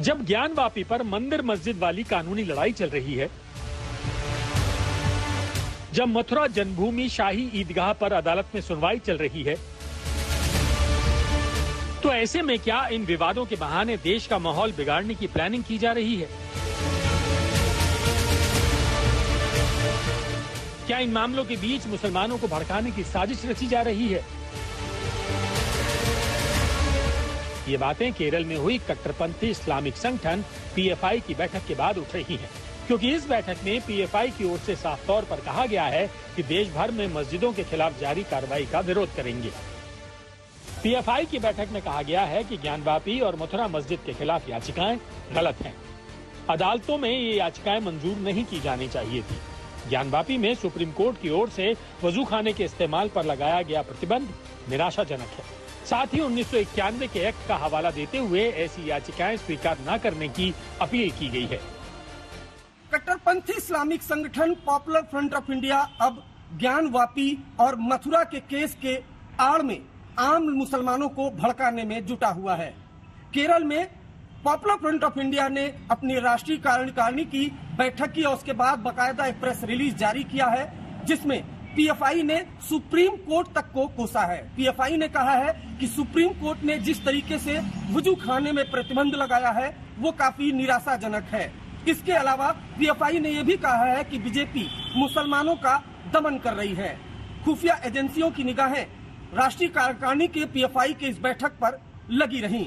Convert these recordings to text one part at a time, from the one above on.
जब ज्ञानवापी पर मंदिर मस्जिद वाली कानूनी लड़ाई चल रही है, जब मथुरा जन्मभूमि शाही ईदगाह पर अदालत में सुनवाई चल रही है, तो ऐसे में क्या इन विवादों के बहाने देश का माहौल बिगाड़ने की प्लानिंग की जा रही है? क्या इन मामलों के बीच मुसलमानों को भड़काने की साजिश रची जा रही है? ये बातें केरल में हुई कट्टरपंथी इस्लामिक संगठन पीएफआई की बैठक के बाद उठ रही हैं, क्योंकि इस बैठक में पीएफआई की ओर से साफ तौर पर कहा गया है कि देश भर में मस्जिदों के खिलाफ जारी कार्रवाई का विरोध करेंगे। पीएफआई की बैठक में कहा गया है कि ज्ञानवापी और मथुरा मस्जिद के खिलाफ याचिकाएं गलत हैं। अदालतों में ये याचिकाएं मंजूर नहीं की जानी चाहिए थी। ज्ञानवापी में सुप्रीम कोर्ट की ओर से वजू खाने के इस्तेमाल पर लगाया गया प्रतिबंध निराशाजनक है। साथ ही 1991 के एक्ट का हवाला देते हुए ऐसी याचिकाएं स्वीकार न करने की अपील की गई है। कट्टरपंथी इस्लामिक संगठन पॉपुलर फ्रंट ऑफ इंडिया अब ज्ञानवापी और मथुरा के केस के आड़ में आम मुसलमानों को भड़काने में जुटा हुआ है। केरल में पॉपुलर फ्रंट ऑफ इंडिया ने अपनी राष्ट्रीय कार्यकारिणी की बैठक की और उसके बाद बाकायदा एक प्रेस रिलीज जारी किया है, जिसमें पीएफआई ने सुप्रीम कोर्ट तक को कोसा है। पीएफआई ने कहा है कि सुप्रीम कोर्ट ने जिस तरीके से वजू खाने में प्रतिबंध लगाया है वो काफी निराशाजनक है। इसके अलावा पीएफआई ने यह भी कहा है कि बीजेपी मुसलमानों का दमन कर रही है। खुफिया एजेंसियों की निगाहें राष्ट्रीय कार्यकारिणी के पीएफआई के इस बैठक पर लगी रहीं।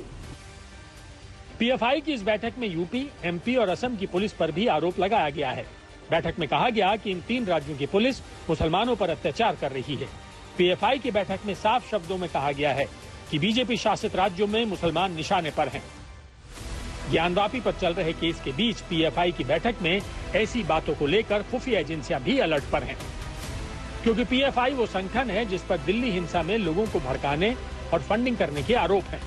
पीएफआई की इस बैठक में यूपी, एमपी और असम की पुलिस पर भी आरोप लगाया गया है। बैठक में कहा गया कि इन 3 राज्यों की पुलिस मुसलमानों पर अत्याचार कर रही है। पीएफआई की बैठक में साफ शब्दों में कहा गया है कि बीजेपी शासित राज्यों में मुसलमान निशाने पर हैं। ज्ञानवापी पर चल रहे केस के बीच पीएफआई की बैठक में ऐसी बातों को लेकर खुफिया एजेंसियां भी अलर्ट पर हैं, क्योंकि पीएफआई वो संगठन है जिस पर दिल्ली हिंसा में लोगों को भड़काने और फंडिंग करने के आरोप हैं।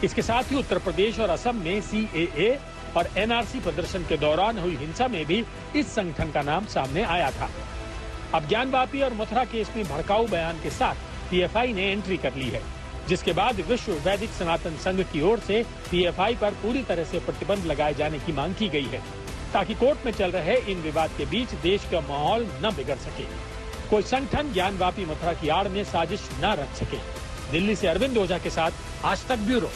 इसके साथ ही उत्तर प्रदेश और असम में सीएए और एनआरसी प्रदर्शन के दौरान हुई हिंसा में भी इस संगठन का नाम सामने आया था। अब ज्ञानवापी और मथुरा केस में भड़काऊ बयान के साथ पीएफआई ने एंट्री कर ली है, जिसके बाद विश्व वैदिक सनातन संघ की ओर से पीएफआई पर पूरी तरह से प्रतिबंध लगाए जाने की मांग की गई है, ताकि कोर्ट में चल रहे इन विवाद के बीच देश का माहौल न बिगड़ सके, कोई संगठन ज्ञानवापी मथुरा की आड़ में साजिश न रच सके। दिल्ली से अरविंद ओझा के साथ आज तक ब्यूरो।